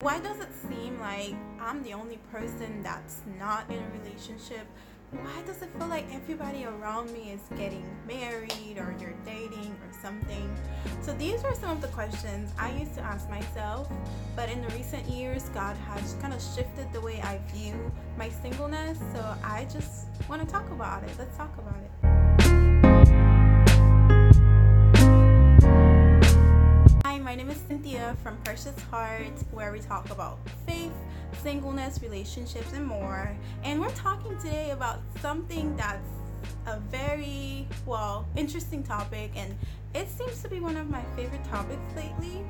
Why does it seem like I'm the only person that's not in a relationship? Why does it feel like everybody around me is getting married or they're dating or something? So these are some of the questions I used to ask myself, but in the recent years, God has kind of shifted the way I view my singleness. So I just want to talk about it. Let's talk about it. Hi, my name is Cynthia from Precious Heart, where we talk about faith, singleness, relationships, and more. And we're talking today about something that's a very, interesting topic, and it seems to be one of my favorite topics lately.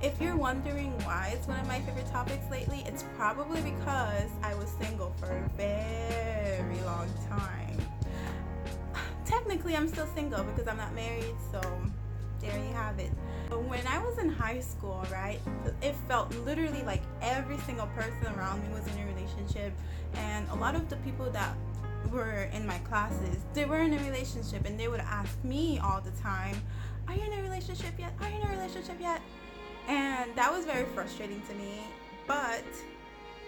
If you're wondering why it's one of my favorite topics lately, it's probably because I was single for a very long time. Technically, I'm still single because I'm not married, so there you have it. When I was in high school, right, it felt literally like every single person around me was in a relationship, and a lot of the people that were in my classes, they were in a relationship, and they would ask me all the time, "Are you in a relationship yet? Are you in a relationship yet?" And that was very frustrating to me. But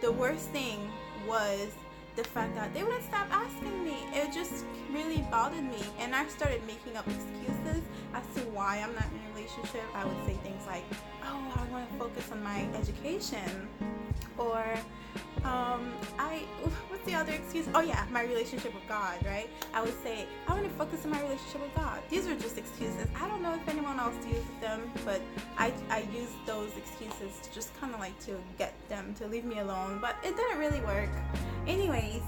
the worst thing was the fact that they wouldn't stop asking me. It just really bothered me, and I started making up excuses as to why I'm not in a relationship. I would say things like, "Oh, I want to focus on my education," or what's the other excuse? Oh yeah, my relationship with God, right? I would say, "I want to focus on my relationship with God." These are just excuses. I don't know if anyone else uses them, but I use those excuses to just kind of like to get them to leave me alone, but it didn't really work. Anyways,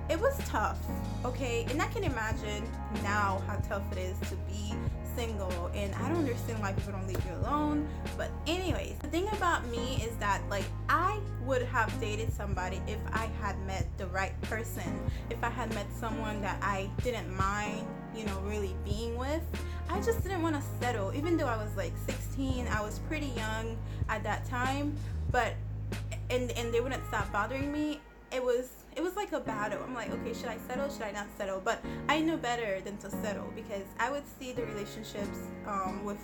it was tough, okay? And I can imagine now how tough it is to be single, and I don't understand why people don't leave you alone. But anyways, the thing about me is that, like, I would have dated somebody if I had met the right person, if I had met someone that I didn't mind, really being with. I just didn't want to settle. Even though I was like 16, I was pretty young at that time, but and they wouldn't stop bothering me. It was like a battle. I'm like, okay, should I settle? Should I not settle? But I knew better than to settle, because I would see the relationships with,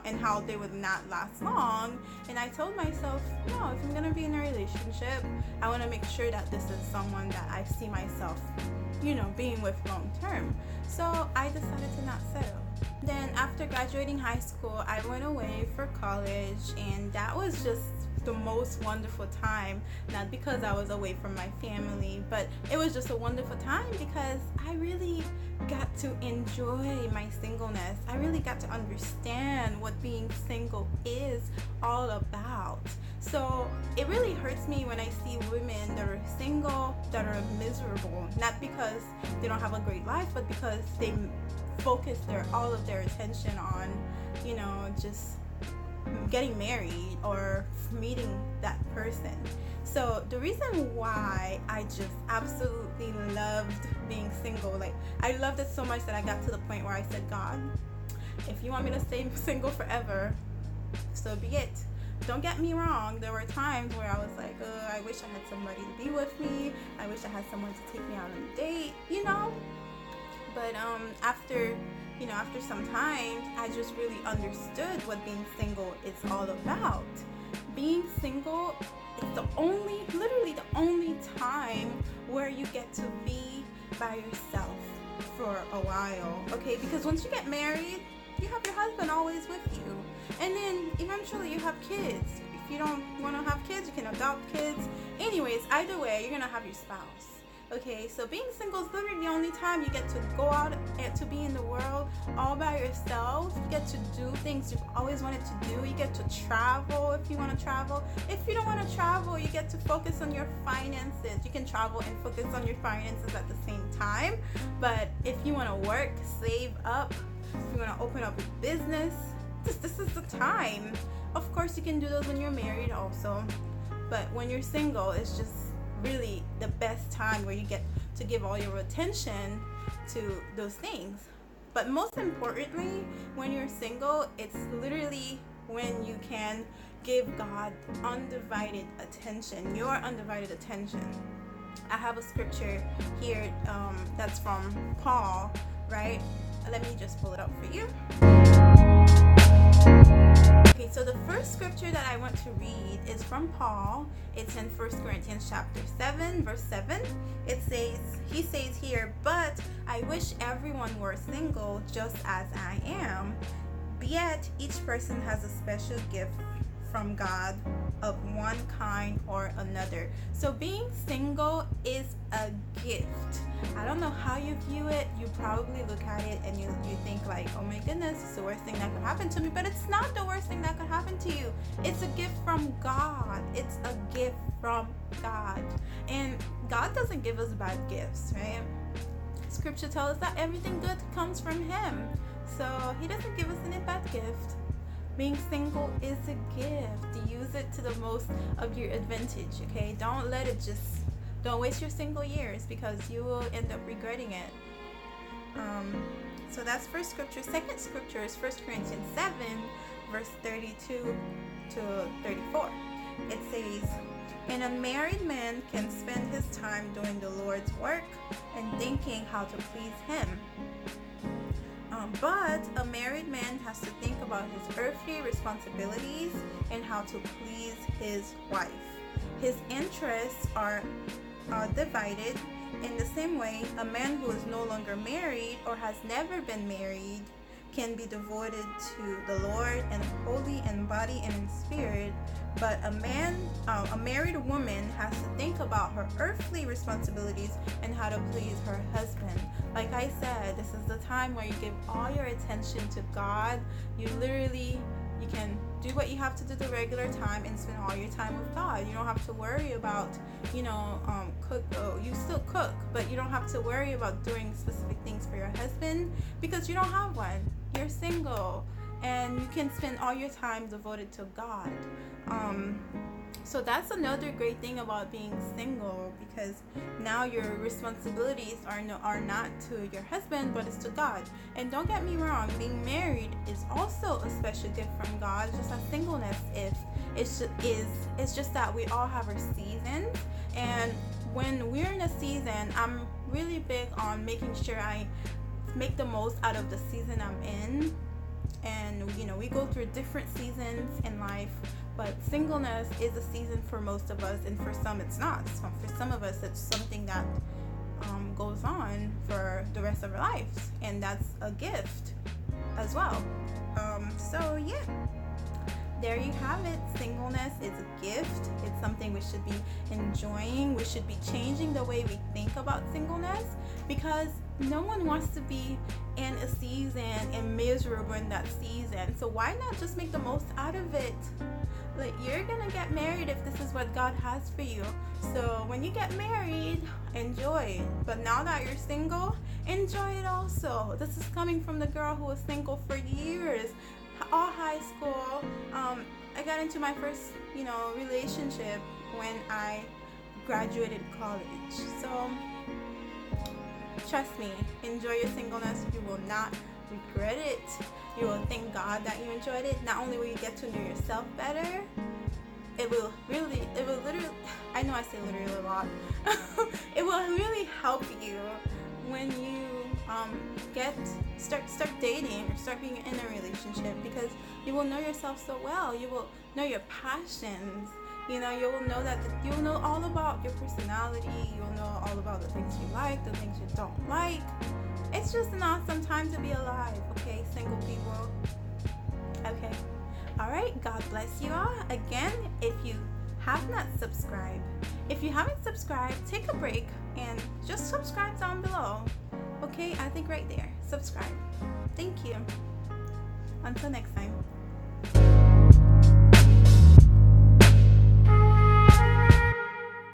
and how they would not last long. And I told myself, no, if I'm going to be in a relationship, I want to make sure that this is someone that I see myself, being with long term. So I decided to not settle. Then after graduating high school, I went away for college, and that was just the most wonderful time. Not because I was away from my family, but it was just a wonderful time because I really got to enjoy my singleness. I really got to understand what being single is all about. So it really hurts me when I see women that are single that are miserable, not because they don't have a great life, but because they focus all of their attention on, just getting married or meeting that person. So the reason why I just absolutely loved being single, like I loved it so much that I got to the point where I said, "God, if you want me to stay single forever, so be it." Don't get me wrong, there were times where I was like, I wish I had somebody to be with me. I wish I had someone to take me out on a date, But after some time, I just really understood what being single is all about. Being single is literally the only time where you get to be by yourself for a while, okay? Because once you get married, you have your husband always with you. And then eventually you have kids. If you don't want to have kids, you can adopt kids. Anyways, either way, you're going to have your spouse. Okay, so being single is literally the only time you get to go out and to be in the world all by yourself. You get to do things you've always wanted to do. You get to travel if you want to travel. If you don't want to travel, you get to focus on your finances. You can travel and focus on your finances at the same time. But if you want to work, save up, if you want to open up a business, this is the time. Of course, you can do those when you're married also. But when you're single, it's just really the best time where you get to give all your attention to those things. But most importantly, when you're single, it's literally when you can give God undivided attention, your undivided attention. I have a scripture here that's from Paul, right? Let me just pull it up for you. Okay, so the first scripture that I want to read is from Paul. It's in 1 Corinthians chapter 7, verse 7. He says here, "But I wish everyone were single just as I am. Yet each person has a special gift from God of one kind or another." So being single is a gift. I don't know how you view it. You probably look at it and you think like, oh my goodness, it's the worst thing that could happen to me. But it's not the worst thing that could happen to you. It's a gift from God. It's a gift from God. And God doesn't give us bad gifts, right? Scripture tells us that everything good comes from Him. So He doesn't give us any bad gift. Being single is a gift. Use it to the most of your advantage, okay? Don't waste your single years, because you will end up regretting it. So that's first scripture. Second scripture is 1 Corinthians 7, verse 32 to 34. It says, "And a married man can spend his time doing the Lord's work and thinking how to please Him. But a married man has to think about his earthly responsibilities and how to please his wife. His interests are divided. In the same way, a man who is no longer married or has never been married can be devoted to the Lord and holy in body and in spirit. But a married woman has to think about her earthly responsibilities and how to please her husband." Like I said, this is the time where you give all your attention to God. You can do what you have to do the regular time and spend all your time with God. You don't have to worry about, cook. Oh, you still cook, but you don't have to worry about doing specific things for your husband because you don't have one. You're single, and you can spend all your time devoted to God. So that's another great thing about being single, because now your responsibilities are not to your husband, but it's to God. And don't get me wrong, being married is also a special gift from God, just as singleness is. It's just that we all have our seasons, and when we're in a season, I'm really big on making sure I make the most out of the season I'm in. And we go through different seasons in life, but singleness is a season for most of us, and for some it's not. So for some of us, it's something that goes on for the rest of our lives, and that's a gift as well. So yeah, there you have it. Singleness is a gift. It's something we should be enjoying. We should be changing the way we think about singleness, because no one wants to be in a season and miserable in that season. So why not just make the most out of it? Like, you're gonna get married if this is what God has for you. So when you get married, enjoy it. But now that you're single, enjoy it also. This is coming from the girl who was single for years, all high school. I got into my first, relationship when I graduated college. So trust me, enjoy your singleness. You will not regret it. You will thank God that you enjoyed it. Not only will you get to know yourself better, it will literally, I know I say literally a lot, it will really help you when you start dating or start being in a relationship, because you will know yourself so well. You will know your passions. You will know that you'll know all about your personality. You'll know all about the things you like, the things you don't like. It's just an awesome time to be alive, okay, single people? Okay. All right. God bless you all. Again, if you have not subscribed, if you haven't subscribed, take a break and just subscribe down below. Okay? I think right there. Subscribe. Thank you. Until next time.